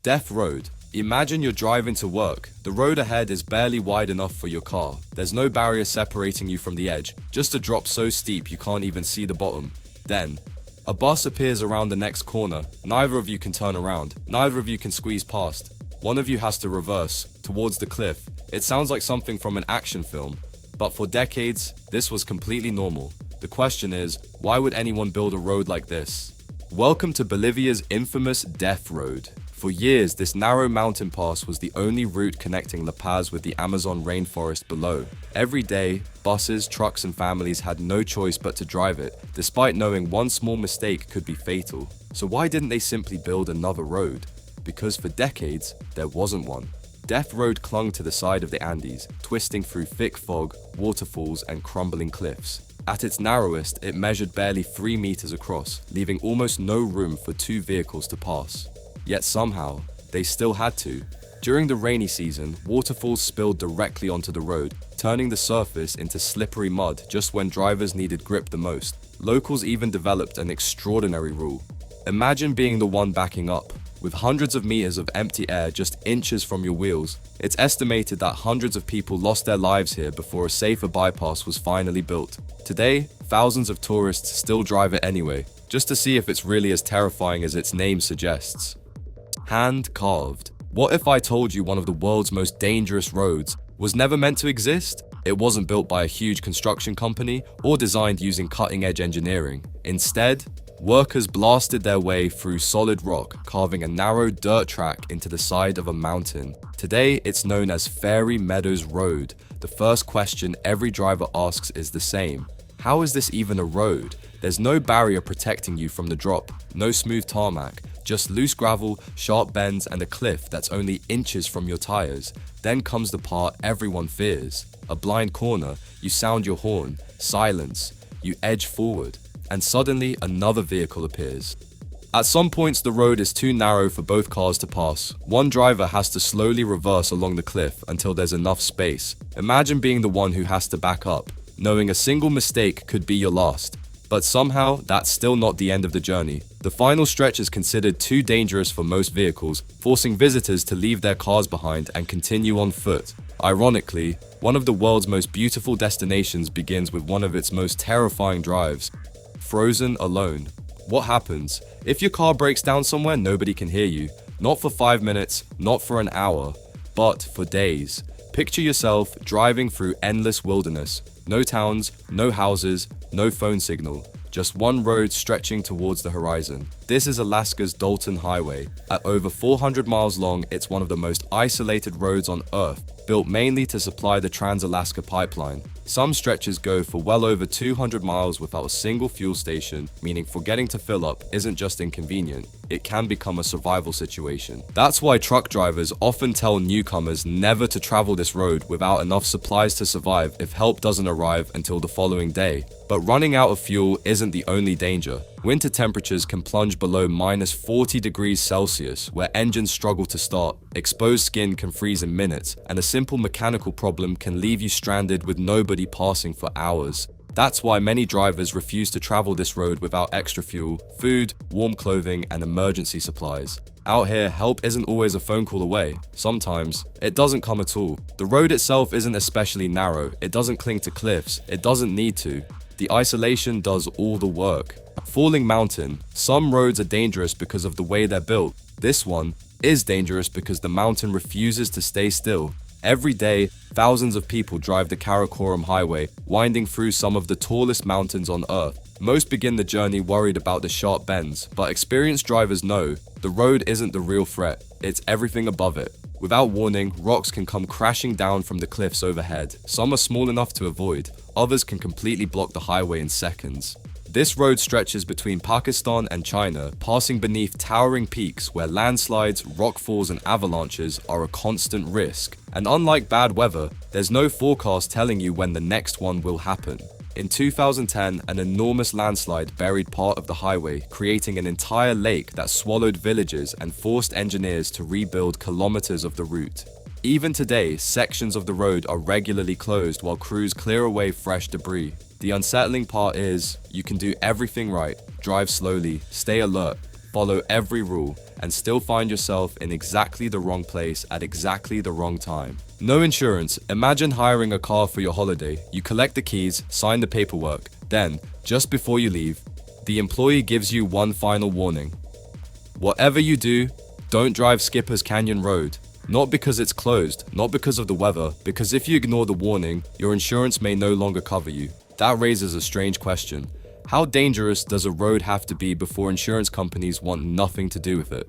Death road. Imagine you're driving to work. The road ahead is barely wide enough for your car. There's no barrier separating you from the edge, just a drop so steep you can't even see the bottom. Then, a bus appears around the next corner. Neither of you can turn around. Neither of you can squeeze past. One of you has to reverse, towards the cliff. It sounds like something from an action film. But for decades, this was completely normal. The question is, why would anyone build a road like this? Welcome to Bolivia's infamous Death Road. For years, this narrow mountain pass was the only route connecting La Paz with the Amazon rainforest below. Every day, buses, trucks, and families had no choice but to drive it, despite knowing one small mistake could be fatal. So why didn't they simply build another road? Because for decades, there wasn't one. Death Road clung to the side of the Andes, twisting through thick fog, waterfalls, and crumbling cliffs. At its narrowest, it measured barely 3 meters across, leaving almost no room for 2 vehicles to pass. Yet somehow, they still had to. During the rainy season, waterfalls spilled directly onto the road, turning the surface into slippery mud just when drivers needed grip the most. Locals even developed an extraordinary rule. Imagine being the one backing up. With hundreds of meters of empty air just inches from your wheels, it's estimated that hundreds of people lost their lives here before a safer bypass was finally built. Today, thousands of tourists still drive it anyway, just to see if it's really as terrifying as its name suggests. Hand-carved. What if I told you one of the world's most dangerous roads was never meant to exist? It wasn't built by a huge construction company or designed using cutting-edge engineering. Instead, workers blasted their way through solid rock, carving a narrow dirt track into the side of a mountain. Today, it's known as Fairy Meadows Road. The first question every driver asks is the same. How is this even a road? There's no barrier protecting you from the drop, no smooth tarmac, just loose gravel, sharp bends, and a cliff that's only inches from your tires. Then comes the part everyone fears. A blind corner, you sound your horn, silence, you edge forward, and suddenly another vehicle appears. At some points, the road is too narrow for both cars to pass. One driver has to slowly reverse along the cliff until there's enough space. Imagine being the one who has to back up, knowing a single mistake could be your last. But somehow, that's still not the end of the journey. The final stretch is considered too dangerous for most vehicles, forcing visitors to leave their cars behind and continue on foot. Ironically, one of the world's most beautiful destinations begins with one of its most terrifying drives. Frozen alone. What happens? If your car breaks down somewhere, nobody can hear you. Not for 5 minutes, not for an hour, but for days. Picture yourself driving through endless wilderness. No towns, no houses, no phone signal. Just one road stretching towards the horizon. This is Alaska's Dalton Highway. At over 400 miles long, it's one of the most isolated roads on Earth, built mainly to supply the Trans-Alaska Pipeline. Some stretches go for well over 200 miles without a single fuel station, meaning forgetting to fill up isn't just inconvenient, it can become a survival situation. That's why truck drivers often tell newcomers never to travel this road without enough supplies to survive if help doesn't arrive until the following day. But running out of fuel isn't the only danger. Winter temperatures can plunge below -40 degrees Celsius, where engines struggle to start, exposed skin can freeze in minutes, and a simple mechanical problem can leave you stranded with nobody passing for hours. That's why many drivers refuse to travel this road without extra fuel, food, warm clothing, and emergency supplies. Out here, help isn't always a phone call away. Sometimes, it doesn't come at all. The road itself isn't especially narrow, it doesn't cling to cliffs, it doesn't need to. The isolation does all the work. Falling mountain. Some roads are dangerous because of the way they're built. This one is dangerous because the mountain refuses to stay still. Every day, thousands of people drive the Karakoram Highway, winding through some of the tallest mountains on Earth. Most begin the journey worried about the sharp bends, but experienced drivers know the road isn't the real threat, it's everything above it. Without warning, rocks can come crashing down from the cliffs overhead. Some are small enough to avoid, others can completely block the highway in seconds. This road stretches between Pakistan and China, passing beneath towering peaks where landslides, rockfalls, and avalanches are a constant risk. And unlike bad weather, there's no forecast telling you when the next one will happen. In 2010, an enormous landslide buried part of the highway, creating an entire lake that swallowed villages and forced engineers to rebuild kilometers of the route. Even today, sections of the road are regularly closed while crews clear away fresh debris. The unsettling part is, you can do everything right, drive slowly, stay alert, follow every rule, and still find yourself in exactly the wrong place at exactly the wrong time. No insurance. Imagine hiring a car for your holiday. You collect the keys, sign the paperwork. Then, just before you leave, the employee gives you one final warning. Whatever you do, don't drive Skipper's Canyon Road. Not because it's closed, not because of the weather, because if you ignore the warning, your insurance may no longer cover you. That raises a strange question. How dangerous does a road have to be before insurance companies want nothing to do with it?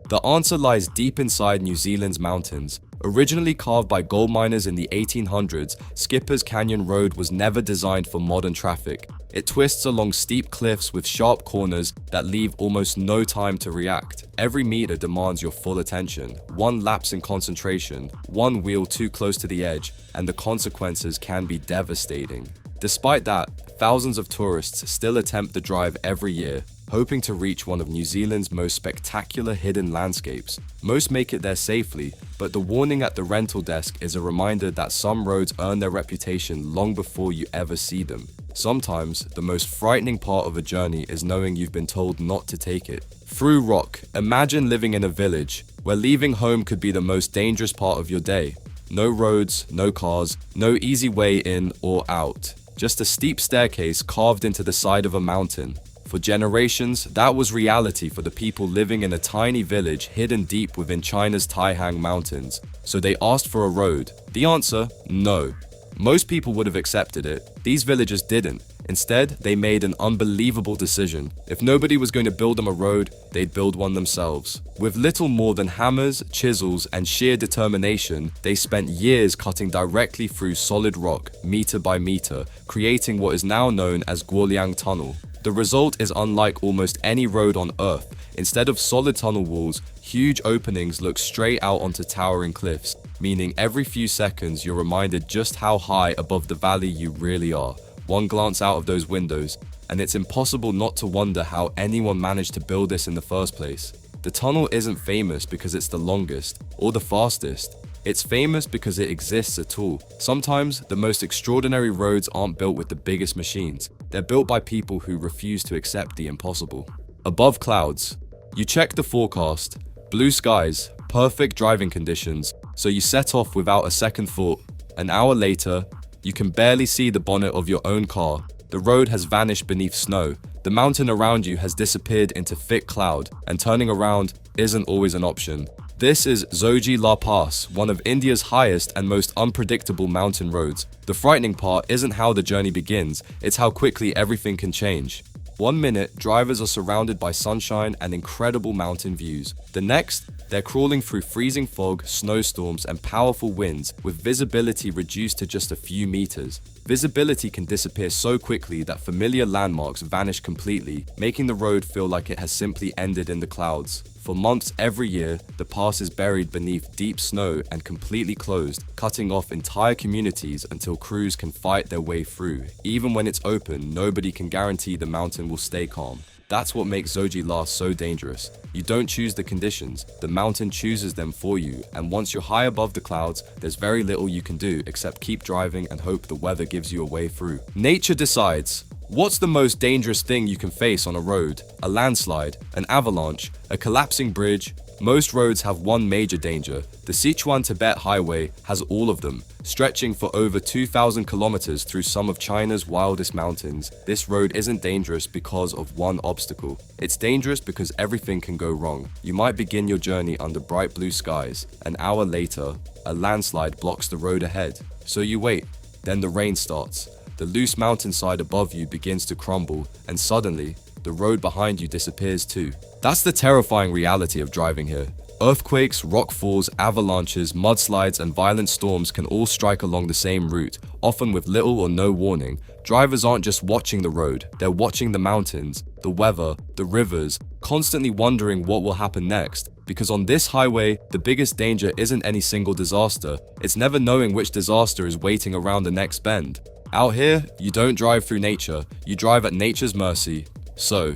The answer lies deep inside New Zealand's mountains. Originally carved by gold miners in the 1800s, Skipper's Canyon Road was never designed for modern traffic. It twists along steep cliffs with sharp corners that leave almost no time to react. Every meter demands your full attention. One lapse in concentration, one wheel too close to the edge, and the consequences can be devastating. Despite that, thousands of tourists still attempt the drive every year, hoping to reach one of New Zealand's most spectacular hidden landscapes. Most make it there safely, but the warning at the rental desk is a reminder that some roads earn their reputation long before you ever see them. Sometimes, the most frightening part of a journey is knowing you've been told not to take it. Through rock. Imagine living in a village where leaving home could be the most dangerous part of your day. No roads, no cars, no easy way in or out. Just a steep staircase carved into the side of a mountain. For generations, that was reality for the people living in a tiny village hidden deep within China's Taihang Mountains. So they asked for a road. The answer? No. Most people would have accepted it. These villagers didn't. Instead, they made an unbelievable decision. If nobody was going to build them a road, they'd build one themselves. With little more than hammers, chisels, and sheer determination, they spent years cutting directly through solid rock, meter by meter, creating what is now known as Guoliang Tunnel. The result is unlike almost any road on Earth. Instead of solid tunnel walls, huge openings look straight out onto towering cliffs, meaning every few seconds you're reminded just how high above the valley you really are. One glance out of those windows, and it's impossible not to wonder how anyone managed to build this in the first place. The tunnel isn't famous because it's the longest or the fastest. It's famous because it exists at all. Sometimes, the most extraordinary roads aren't built with the biggest machines. They're built by people who refuse to accept the impossible. Above clouds. You check the forecast. Blue skies, perfect driving conditions, so you set off without a second thought. An hour later, you can barely see the bonnet of your own car. The road has vanished beneath snow. The mountain around you has disappeared into thick cloud, and turning around isn't always an option. This is Zoji La Pass, one of India's highest and most unpredictable mountain roads. The frightening part isn't how the journey begins, it's how quickly everything can change. 1 minute, drivers are surrounded by sunshine and incredible mountain views. The next, they're crawling through freezing fog, snowstorms, and powerful winds, with visibility reduced to just a few meters. Visibility can disappear so quickly that familiar landmarks vanish completely, making the road feel like it has simply ended in the clouds. For months every year, the pass is buried beneath deep snow and completely closed, cutting off entire communities until crews can fight their way through. Even when it's open, nobody can guarantee the mountain will stay calm. That's what makes Zoji La so dangerous. You don't choose the conditions, the mountain chooses them for you, and once you're high above the clouds, there's very little you can do except keep driving and hope the weather gives you a way through. Nature decides. What's the most dangerous thing you can face on a road? A landslide, an avalanche, a collapsing bridge? Most roads have one major danger. The Sichuan-Tibet Highway has all of them, stretching for over 2,000 kilometers through some of China's wildest mountains. This road isn't dangerous because of one obstacle. It's dangerous because everything can go wrong. You might begin your journey under bright blue skies. An hour later, a landslide blocks the road ahead. So you wait. Then the rain starts. The loose mountainside above you begins to crumble, and suddenly, the road behind you disappears too. That's the terrifying reality of driving here. Earthquakes, rockfalls, avalanches, mudslides, and violent storms can all strike along the same route, often with little or no warning. Drivers aren't just watching the road, they're watching the mountains, the weather, the rivers, constantly wondering what will happen next. Because on this highway, the biggest danger isn't any single disaster, it's never knowing which disaster is waiting around the next bend. Out here, you don't drive through nature, you drive at nature's mercy. So,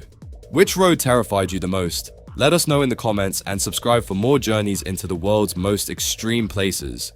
which road terrified you the most? Let us know in the comments and subscribe for more journeys into the world's most extreme places.